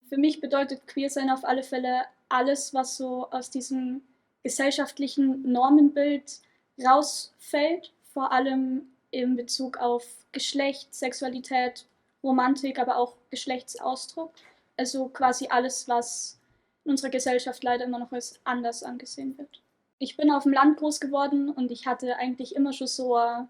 Für mich bedeutet Queersein auf alle Fälle alles, was so aus diesem gesellschaftlichen Normenbild rausfällt, vor allem in Bezug auf Geschlecht, Sexualität, Romantik, aber auch Geschlechtsausdruck. Also quasi alles, was in unserer Gesellschaft leider immer noch als anders angesehen wird. Ich bin auf dem Land groß geworden und ich hatte eigentlich immer schon so ein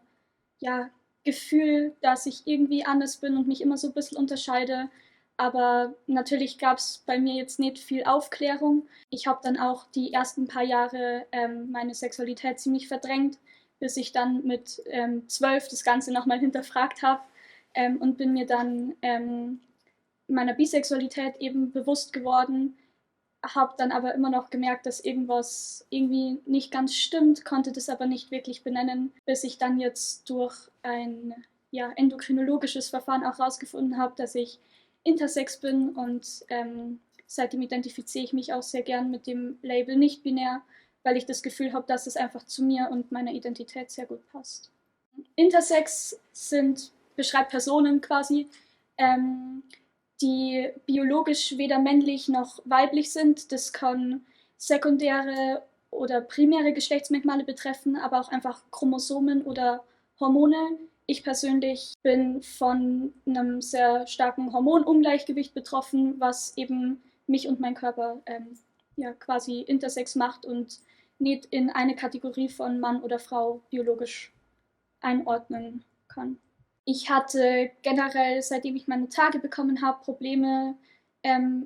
ja, Gefühl, dass ich irgendwie anders bin und mich immer so ein bisschen unterscheide. Aber natürlich gab es bei mir jetzt nicht viel Aufklärung. Ich habe dann auch die ersten paar Jahre meine Sexualität ziemlich verdrängt, bis ich dann mit 12 das Ganze nochmal hinterfragt habe und bin mir dann meiner Bisexualität eben bewusst geworden, habe dann aber immer noch gemerkt, dass irgendwas irgendwie nicht ganz stimmt, konnte das aber nicht wirklich benennen, bis ich dann jetzt durch ein endokrinologisches Verfahren auch herausgefunden habe, dass ich intersex bin und seitdem identifiziere ich mich auch sehr gern mit dem Label nicht binär, weil ich das Gefühl habe, dass es einfach zu mir und meiner Identität sehr gut passt. Intersex beschreibt Personen quasi, ähm, die biologisch weder männlich noch weiblich sind. Das kann sekundäre oder primäre Geschlechtsmerkmale betreffen, aber auch einfach Chromosomen oder Hormone. Ich persönlich bin von einem sehr starken Hormonungleichgewicht betroffen, was eben mich und mein Körper quasi intersex macht und nicht in eine Kategorie von Mann oder Frau biologisch einordnen kann. Ich hatte generell, seitdem ich meine Tage bekommen habe, Probleme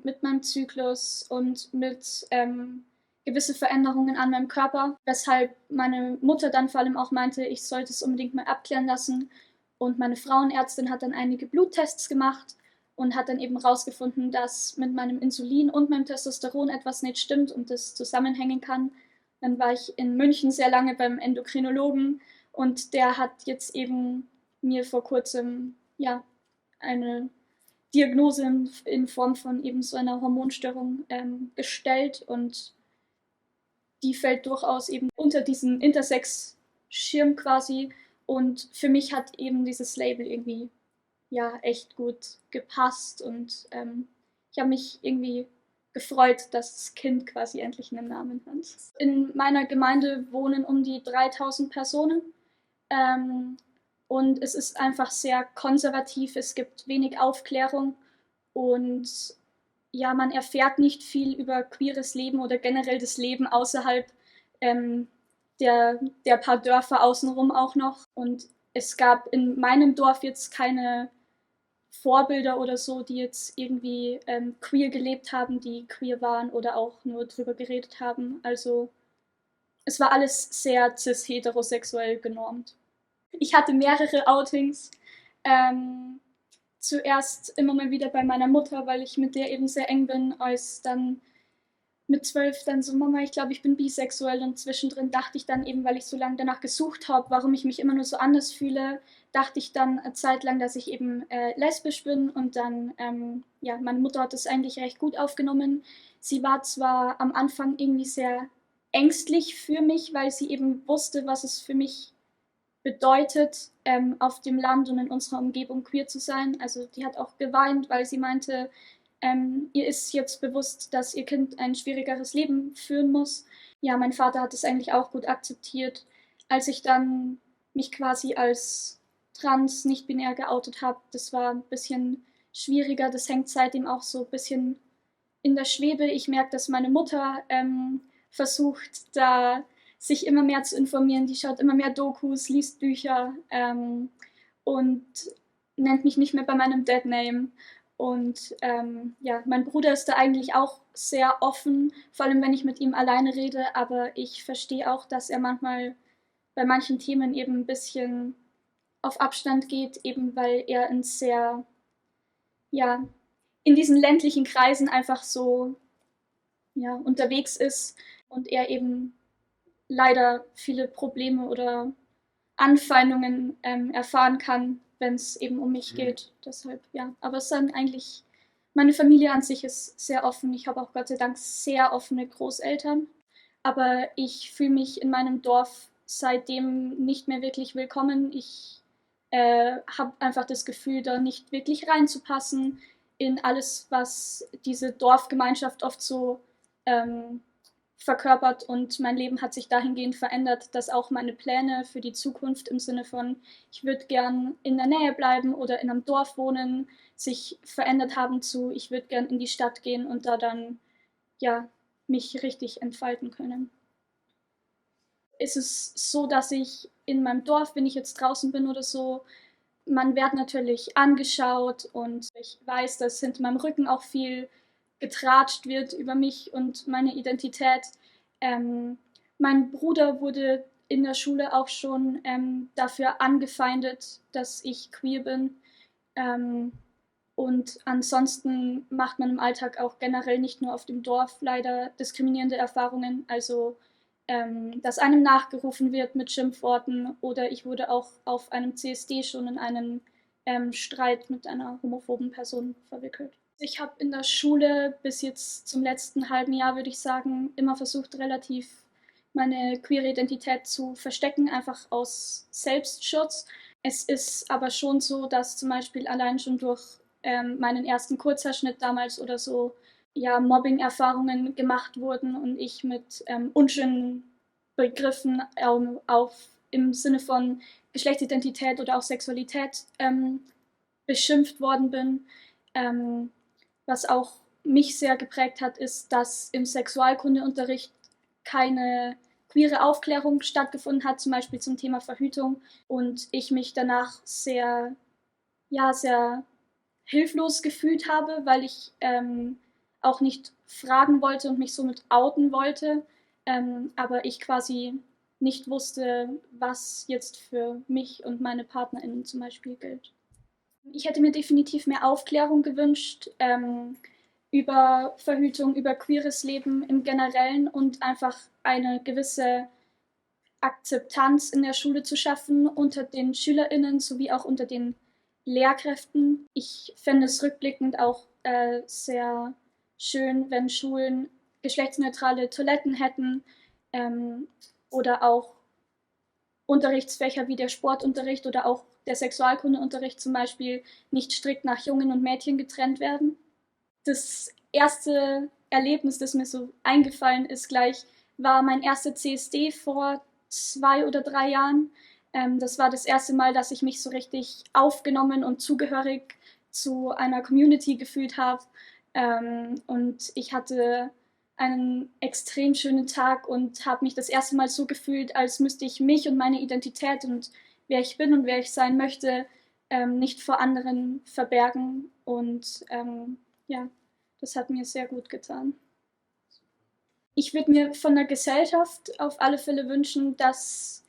mit meinem Zyklus und mit gewisse Veränderungen an meinem Körper, weshalb meine Mutter dann vor allem auch meinte, ich sollte es unbedingt mal abklären lassen. Und meine Frauenärztin hat dann einige Bluttests gemacht und hat dann eben herausgefunden, dass mit meinem Insulin und meinem Testosteron etwas nicht stimmt und das zusammenhängen kann. Dann war ich in München sehr lange beim Endokrinologen und der hat jetzt eben mir vor kurzem eine Diagnose in Form von eben so einer Hormonstörung gestellt und die fällt durchaus eben unter diesen Intersex-Schirm quasi und für mich hat eben dieses Label irgendwie echt gut gepasst und ich habe mich irgendwie gefreut, dass das Kind quasi endlich einen Namen hat. In meiner Gemeinde wohnen um die 3000 Personen und es ist einfach sehr konservativ, es gibt wenig Aufklärung und ja, man erfährt nicht viel über queeres Leben oder generell das Leben außerhalb ähm, der paar Dörfer außenrum auch noch. Und es gab in meinem Dorf jetzt keine Vorbilder oder so, die jetzt irgendwie queer gelebt haben, die queer waren oder auch nur drüber geredet haben. Also es war alles sehr cis-heterosexuell genormt. Ich hatte mehrere Outings. Ähm, Zuerst immer mal wieder bei meiner Mutter, weil ich mit der eben sehr eng bin, als dann mit 12 dann so, Mama, ich glaube, ich bin bisexuell und zwischendrin dachte ich dann eben, weil ich so lange danach gesucht habe, warum ich mich immer nur so anders fühle, dachte ich dann eine Zeit lang, dass ich eben lesbisch bin und dann, meine Mutter hat das eigentlich recht gut aufgenommen. Sie war zwar am Anfang irgendwie sehr ängstlich für mich, weil sie eben wusste, was es für mich bedeutet, auf dem Land und in unserer Umgebung queer zu sein. Also die hat auch geweint, weil sie meinte, ihr ist jetzt bewusst, dass ihr Kind ein schwierigeres Leben führen muss. Ja, mein Vater hat es eigentlich auch gut akzeptiert. Als ich dann mich quasi als trans, nicht binär geoutet habe, das war ein bisschen schwieriger. Das hängt seitdem auch so ein bisschen in der Schwebe. Ich merke, dass meine Mutter versucht, da sich immer mehr zu informieren. Die schaut immer mehr Dokus, liest Bücher und nennt mich nicht mehr bei meinem Deadname. Und mein Bruder ist da eigentlich auch sehr offen, vor allem wenn ich mit ihm alleine rede, aber ich verstehe auch, dass er manchmal bei manchen Themen eben ein bisschen auf Abstand geht, eben weil er in sehr, ja, in diesen ländlichen Kreisen einfach so unterwegs ist und er eben leider viele Probleme oder Anfeindungen erfahren kann, wenn es eben um mich geht. Deshalb, ja. Aber es ist dann eigentlich, meine Familie an sich ist sehr offen. Ich habe auch Gott sei Dank sehr offene Großeltern. Aber ich fühle mich in meinem Dorf seitdem nicht mehr wirklich willkommen. Ich habe einfach das Gefühl, da nicht wirklich reinzupassen. in alles, was diese Dorfgemeinschaft oft so verkörpert, und mein Leben hat sich dahingehend verändert, dass auch meine Pläne für die Zukunft im Sinne von, ich würde gern in der Nähe bleiben oder in einem Dorf wohnen, sich verändert haben zu, ich würde gern in die Stadt gehen und da dann ja mich richtig entfalten können. Ist es so, dass ich in meinem Dorf, wenn ich jetzt draußen bin oder so, man wird natürlich angeschaut und ich weiß, dass hinter meinem Rücken auch viel getratscht wird über mich und meine Identität. Mein Bruder wurde in der Schule auch schon dafür angefeindet, dass ich queer bin. Und ansonsten macht man im Alltag auch generell nicht nur auf dem Dorf leider diskriminierende Erfahrungen. Also dass einem nachgerufen wird mit Schimpfworten, oder ich wurde auch auf einem CSD schon in einen Streit mit einer homophoben Person verwickelt. Ich habe in der Schule bis jetzt zum letzten halben Jahr, würde ich sagen, immer versucht, relativ meine queere Identität zu verstecken, einfach aus Selbstschutz. Es ist aber schon so, dass zum Beispiel allein schon durch meinen ersten Kurzhaarschnitt damals oder so ja, Mobbing-Erfahrungen gemacht wurden und ich mit unschönen Begriffen im Sinne von Geschlechtsidentität oder auch Sexualität beschimpft worden bin. Was auch mich sehr geprägt hat, ist, dass im Sexualkundeunterricht keine queere Aufklärung stattgefunden hat, zum Beispiel zum Thema Verhütung, und ich mich danach sehr, ja, sehr hilflos gefühlt habe, weil ich auch nicht fragen wollte und mich somit outen wollte, aber ich quasi nicht wusste, was jetzt für mich und meine PartnerInnen zum Beispiel gilt. Ich hätte mir definitiv mehr Aufklärung gewünscht über Verhütung, über queeres Leben im Generellen und einfach eine gewisse Akzeptanz in der Schule zu schaffen unter den SchülerInnen sowie auch unter den Lehrkräften. Ich fände es rückblickend auch sehr schön, wenn Schulen geschlechtsneutrale Toiletten hätten oder auch Unterrichtsfächer wie der Sportunterricht oder auch der Sexualkundeunterricht zum Beispiel nicht strikt nach Jungen und Mädchen getrennt werden. Das erste Erlebnis, das mir so eingefallen ist gleich, war mein erster CSD vor 2 oder 3 Jahren. Das war das erste Mal, dass ich mich so richtig aufgenommen und zugehörig zu einer Community gefühlt habe. Und ich hatte einen extrem schönen Tag und habe mich das erste Mal so gefühlt, als müsste ich mich und meine Identität und wer ich bin und wer ich sein möchte, nicht vor anderen verbergen. Und ja, das hat mir sehr gut getan. Ich würde mir von der Gesellschaft auf alle Fälle wünschen, dass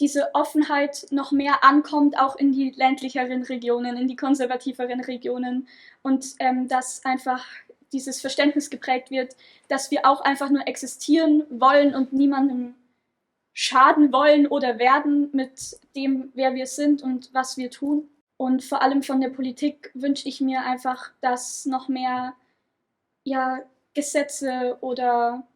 diese Offenheit noch mehr ankommt, auch in die ländlicheren Regionen, in die konservativeren Regionen, und dass einfach dieses Verständnis geprägt wird, dass wir auch einfach nur existieren wollen und niemandem schaden wollen oder werden mit dem, wer wir sind und was wir tun. Und vor allem von der Politik wünsche ich mir einfach, dass noch mehr ja, Gesetze oder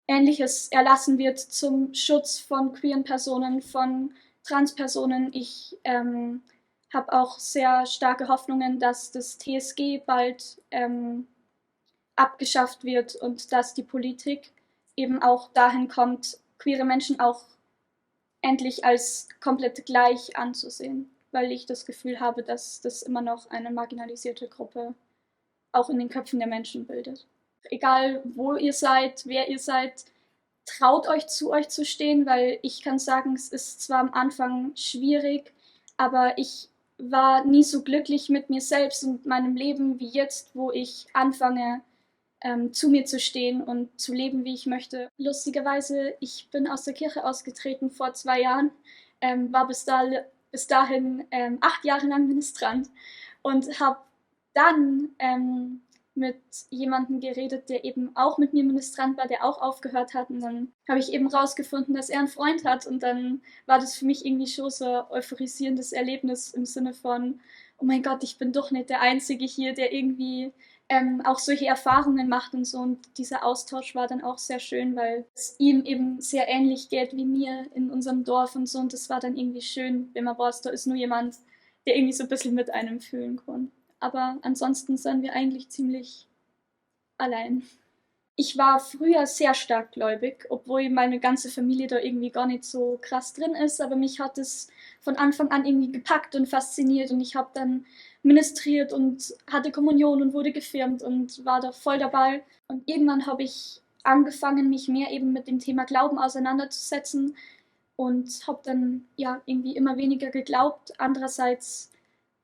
Ähnliches erlassen wird zum Schutz von queeren Personen, von Transpersonen. Ich habe auch sehr starke Hoffnungen, dass das TSG bald abgeschafft wird und dass die Politik eben auch dahin kommt, queere Menschen auch endlich als komplett gleich anzusehen, weil ich das Gefühl habe, dass das immer noch eine marginalisierte Gruppe auch in den Köpfen der Menschen bildet. Egal wo ihr seid, wer ihr seid, traut euch zu stehen, weil ich kann sagen, es ist zwar am Anfang schwierig, aber ich war nie so glücklich mit mir selbst und meinem Leben wie jetzt, wo ich anfange, zu mir zu stehen und zu leben, wie ich möchte. Lustigerweise, ich bin aus der Kirche ausgetreten vor 2 Jahren, war bis dahin 8 Jahre lang Ministrant und habe dann mit jemandem geredet, der eben auch mit mir Ministrant war, der auch aufgehört hat. Und dann habe ich eben rausgefunden, dass er einen Freund hat. Und dann war das für mich irgendwie schon so ein euphorisierendes Erlebnis im Sinne von, oh mein Gott, ich bin doch nicht der Einzige hier, der irgendwie auch solche Erfahrungen macht und so. Und dieser Austausch war dann auch sehr schön, weil es ihm eben sehr ähnlich geht wie mir in unserem Dorf und so. Und das war dann irgendwie schön, wenn man weiß, da ist nur jemand, der irgendwie so ein bisschen mit einem fühlen kann. aber ansonsten sind wir eigentlich ziemlich allein. Ich war früher sehr stark gläubig, obwohl meine ganze Familie da irgendwie gar nicht so krass drin ist, aber mich hat es von Anfang an irgendwie gepackt und fasziniert und ich habe dann ministriert und hatte Kommunion und wurde gefirmt und war da voll dabei. Und irgendwann habe ich angefangen, mich mehr eben mit dem Thema Glauben auseinanderzusetzen und habe dann ja irgendwie immer weniger geglaubt. Andererseits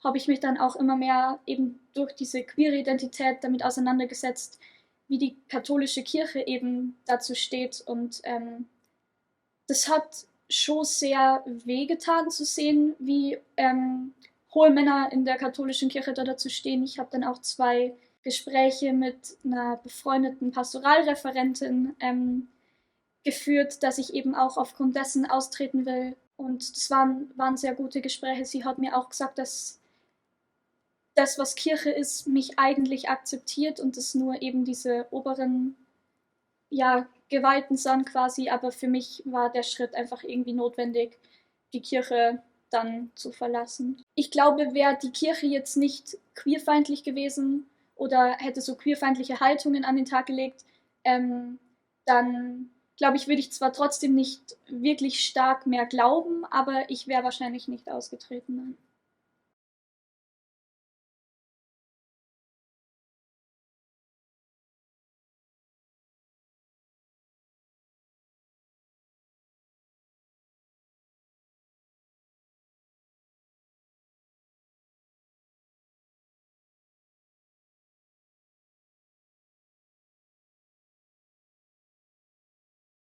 habe ich mich dann auch immer mehr eben durch diese queere Identität damit auseinandergesetzt, wie die katholische Kirche eben dazu steht. Und das hat schon sehr wehgetan zu sehen, wie hohe Männer in der katholischen Kirche da dazu stehen. Ich habe dann auch 2 Gespräche mit einer befreundeten Pastoralreferentin geführt, dass ich eben auch aufgrund dessen austreten will. Und das waren sehr gute Gespräche. Sie hat mir auch gesagt, dass das, was Kirche ist, mich eigentlich akzeptiert und es nur eben diese oberen, ja, Gewalten sind quasi. Aber für mich war der Schritt einfach irgendwie notwendig, die Kirche dann zu verlassen. Ich glaube, wäre die Kirche jetzt nicht queerfeindlich gewesen oder hätte so queerfeindliche Haltungen an den Tag gelegt, dann glaube ich, würde ich zwar trotzdem nicht wirklich stark mehr glauben, aber ich wäre wahrscheinlich nicht ausgetreten. Nein.